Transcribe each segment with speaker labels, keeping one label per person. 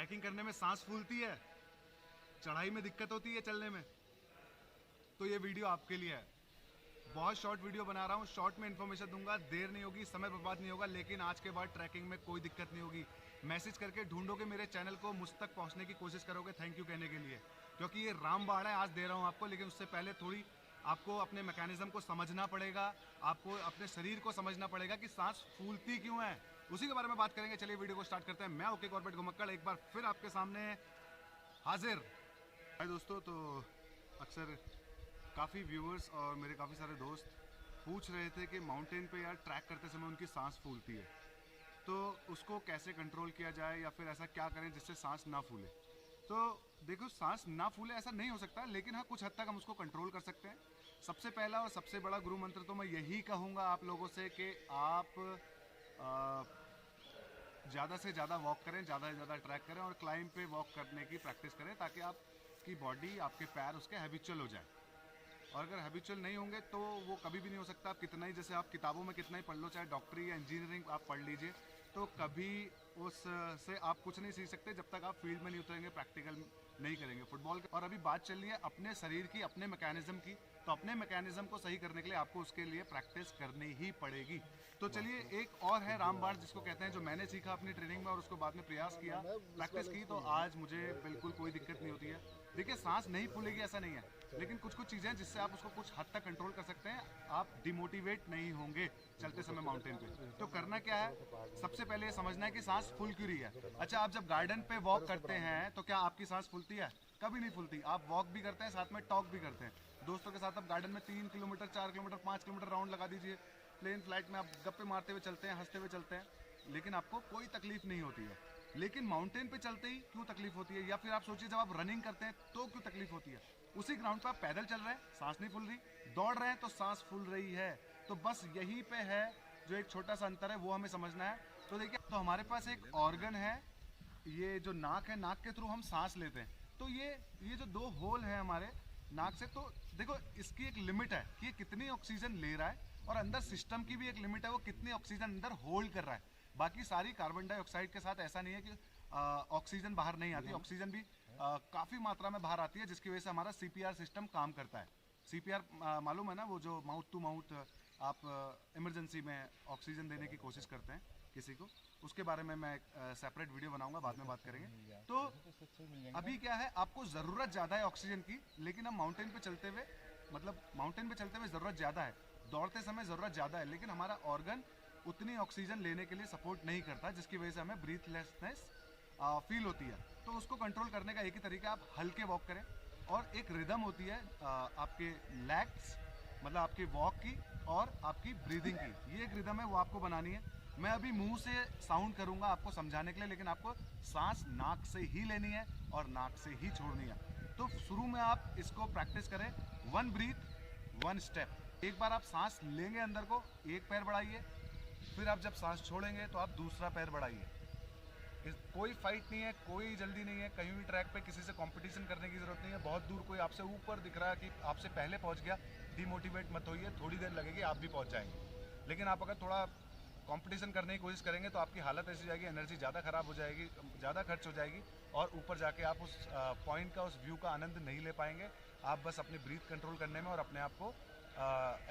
Speaker 1: Trekking करने में सांस फूलती है, चढ़ाई में दिक्कत होती है चलने में, तो ये वीडियो आपके लिए है। बहुत शॉर्ट वीडियो बना रहा हूँ, शॉर्ट में इन्फॉर्मेशन दूंगा, देर नहीं होगी, समय बर्बाद नहीं होगा, लेकिन आज के बाद ट्रैकिंग में कोई दिक्कत नहीं होगी। मैसेज करके ढूंढोगे मेरे चैनल को, मुझ तक पहुँचने की कोशिश करोगे थैंक यू कहने के लिए, क्योंकि ये रामबाण है, आज दे रहा हूँ आपको, लेकिन उससे पहले थोड़ी आपको अपने मैकेनिज्म को समझना पड़ेगा, आपको अपने शरीर को समझना पड़ेगा कि सांस फूलती क्यों है, उसी के बारे में बात करेंगे। चलिए वीडियो को स्टार्ट करते हैं। मैं ओके कॉर्बेट घुमक्कड़ एक बार फिर आपके सामने हाजिर। हाय दोस्तों, तो अक्सर काफ़ी व्यूअर्स और मेरे काफ़ी सारे दोस्त पूछ रहे थे कि माउंटेन पे यार ट्रैक करते समय उनकी सांस फूलती है, तो उसको कैसे कंट्रोल किया जाए या फिर ऐसा क्या करें जिससे सांस ना फूले। तो देखो, सांस ना फूले ऐसा नहीं हो सकता, लेकिन हाँ कुछ हद तक हम उसको कंट्रोल कर सकते हैं। सबसे पहला और सबसे बड़ा गुरु मंत्र तो मैं यही कहूँगा आप लोगों से कि आप ज़्यादा से ज़्यादा वॉक करें, ज़्यादा से ज़्यादा ट्रैक करें और क्लाइंब पे वॉक करने की प्रैक्टिस करें, ताकि आपकी बॉडी, आपके पैर उसके हैबिचुअल हो जाए। और अगर हैबिचुअल नहीं होंगे तो वो कभी भी नहीं हो सकता। आप कितना ही, जैसे आप किताबों में कितना ही पढ़ लो, चाहे डॉक्टरी या इंजीनियरिंग आप पढ़ लीजिए, तो कभी उस से आप कुछ नहीं सीख सकते जब तक आप फील्ड में नहीं उतरेंगे, प्रैक्टिकल नहीं करेंगे फुटबॉल के। और अभी बात चल रही है अपने शरीर की, अपने मैकेनिज्म की, तो अपने मैकेनिज्म को सही करने के लिए आपको उसके लिए प्रैक्टिस करनी ही पड़ेगी। तो चलिए, एक और है रामबाण जिसको कहते हैं, जो मैंने सीखा अपनी ट्रेनिंग में और उसको बाद में प्रयास किया, प्रैक्टिस की, तो आज मुझे बिल्कुल कोई दिक्कत नहीं होती है। देखिए, सांस नहीं फूलेगी ऐसा नहीं है, लेकिन कुछ कुछ चीज़ें जिससे आप उसको कुछ हद तक कंट्रोल कर सकते हैं। आप डिमोटिवेट नहीं होंगे चलते समय माउंटेन पे। तो करना क्या है, सबसे पहले ये समझना है कि सांस फूल क्यों रही है। अच्छा, आप जब गार्डन पे वॉक करते हैं तो क्या आपकी सांस फूलती है? कभी नहीं फूलती। आप वॉक भी करते हैं, साथ में टॉक भी करते हैं दोस्तों के साथ। आप गार्डन में 3 किलोमीटर, 4 किलोमीटर, 5 किलोमीटर राउंड लगा दीजिए, प्लेन फ्लाइट में आप गप्पे मारते हुए चलते हैं, हंसते हुए चलते हैं, लेकिन आपको कोई तकलीफ नहीं होती है। लेकिन माउंटेन पे चलते ही क्यों तकलीफ होती है? या फिर आप सोचिए, जब आप रनिंग करते हैं तो क्यों तकलीफ होती है? उसी ग्राउंड पर आप पैदल चल रहे हैं, सांस नहीं फूल रही, दौड़ रहे हैं तो सांस फूल रही है। तो बस यहीं पे है जो एक छोटा सा अंतर है, वो हमें समझना है। तो देखिए, तो हमारे पास एक ऑर्गन है, ये जो नाक है, नाक के थ्रू हम सांस लेते हैं। तो ये जो 2 होल हैं हमारे नाक से, तो देखो इसकी एक लिमिट है कि ये कितनी ऑक्सीजन ले रहा है, और अंदर सिस्टम की भी एक लिमिट है, वो कितनी ऑक्सीजन अंदर होल्ड कर रहा है। बाकी सारी कार्बन डाइऑक्साइड के साथ ऐसा नहीं है कि ऑक्सीजन बाहर नहीं आती, ऑक्सीजन भी काफ़ी मात्रा में बाहर आती है, जिसकी वजह से हमारा सीपीआर सिस्टम काम करता है। सीपीआर मालूम है ना, वो जो माउथ टू माउथ आप इमरजेंसी में ऑक्सीजन देने की कोशिश करते हैं किसी को, उसके बारे में मैं एक सेपरेट वीडियो बनाऊंगा, बाद में बात करेंगे। तो अभी क्या है, आपको ज़रूरत ज़्यादा है ऑक्सीजन की, लेकिन हम माउंटेन पे चलते हुए, मतलब माउंटेन पे चलते हुए ज़रूरत ज़्यादा है, दौड़ते समय ज़रूरत ज़्यादा है, लेकिन हमारा ऑर्गन उतनी ऑक्सीजन लेने के लिए सपोर्ट नहीं करता, जिसकी वजह से हमें ब्रीथलेसनेस फील होती है। तो उसको कंट्रोल करने का एक ही तरीका, आप हल्के वॉक करें, और एक रिदम होती है आपके लेग्स, मतलब आपके वॉक की और आपकी ब्रीदिंग की, ये एक रिदम है, वो आपको बनानी है। मैं अभी मुंह से साउंड करूंगा आपको समझाने के लिए, लेकिन आपको सांस नाक से ही लेनी है और नाक से ही छोड़नी है। तो शुरू में आप इसको प्रैक्टिस करें, 1 ब्रीथ 1 स्टेप। एक बार आप सांस लेंगे अंदर को, एक पैर बढ़ाइए, फिर आप जब सांस छोड़ेंगे तो आप दूसरा पैर बढ़ाइए। कोई फाइट नहीं है, कोई जल्दी नहीं है, कहीं भी ट्रैक पे किसी से कंपटीशन करने की ज़रूरत नहीं है। बहुत दूर कोई आपसे ऊपर दिख रहा है कि आपसे पहले पहुंच गया, डिमोटिवेट मत होइए, थोड़ी देर लगेगी, आप भी पहुंच जाएंगे। लेकिन आप अगर थोड़ा कंपटीशन करने की कोशिश करेंगे तो आपकी हालत ऐसी जाएगी, एनर्जी ज़्यादा ख़राब हो जाएगी, ज़्यादा खर्च हो जाएगी, और ऊपर जाके आप उस पॉइंट का, उस व्यू का आनंद नहीं ले पाएंगे। आप बस अपनी ब्रीथ कंट्रोल करने में और अपने आप को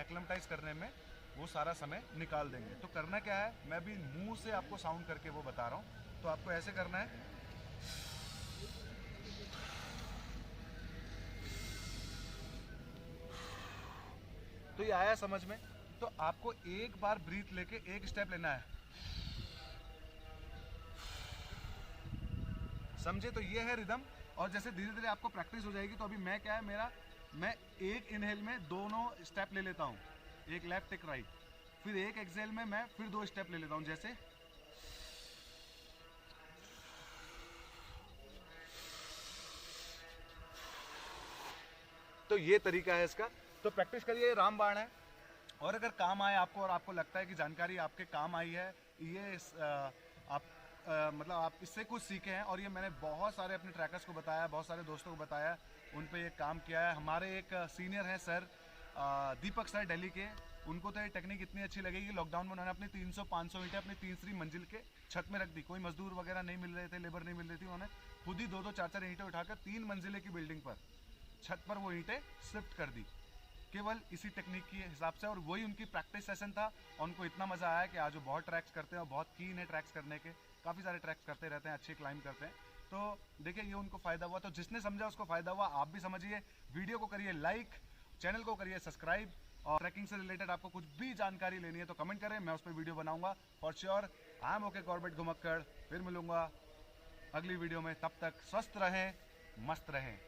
Speaker 1: एक्लेमेटाइज करने में वो सारा समय निकाल देंगे। तो करना क्या है, मैं भी मुंह से आपको साउंड करके वो बता रहा हूँ। तो आपको ऐसे करना है, तो ये आया समझ में? तो आपको एक बार ब्रीथ लेके एक स्टेप लेना है, समझे? तो ये है रिदम। और जैसे धीरे धीरे आपको प्रैक्टिस हो जाएगी, तो अभी मैं क्या है, मैं एक इनहेल में दोनों स्टेप ले लेता हूँ, एक लेफ्ट एक राइट, फिर एक एक्सहेल में मैं फिर 2 स्टेप ले लेता हूँ, जैसे तो ये तरीका है इसका। तो प्रैक्टिस करिए, रामबाण है। और अगर काम आए आपको, और आपको लगता है कि जानकारी आपके काम आई है, ये आप मतलब आप इससे कुछ सीखे हैं, और ये मैंने बहुत सारे अपने ट्रैकर्स को बताया, बहुत सारे दोस्तों को बताया, उन पे ये काम किया है। हमारे एक सीनियर हैं सर, दीपक सर, दिल्ली के, उनको तो ये टेक्निक इतनी अच्छी लगेगी। लॉकडाउन में उन्होंने अपनी 300-500 ईंटें अपनी तीसरी मंजिल के छत में रख दी। कोई मजदूर वगैरह नहीं मिल रहे थे, लेबर नहीं मिल रही थी, उन्होंने खुद ही 2-2 4-4 ईंटें उठाकर 3 मंजिले की बिल्डिंग पर छत पर वो ईंटें शिफ्ट कर दी, केवल इसी टेक्निक के हिसाब से। और वही उनकी प्रैक्टिस सेशन था और उनको इतना मज़ा आया कि आज वो बहुत ट्रैक्स करते हैं और बहुत कीन है ट्रैक्स करने के, काफ़ी सारे ट्रैक्स करते रहते हैं, अच्छे क्लाइंब करते हैं। तो देखिए ये उनको फ़ायदा हुआ, तो जिसने समझा उसको फ़ायदा हुआ, आप भी समझिए। वीडियो को करिए लाइक, चैनल को करिए सब्सक्राइब, और ट्रैकिंग से रिलेटेड आपको कुछ भी जानकारी लेनी है तो कमेंट करें, मैं उस पर वीडियो बनाऊंगा for sure. I am okay Corbett घुमक्कड़, फिर मिलूंगा अगली वीडियो में। तब तक स्वस्थ रहें, मस्त रहें।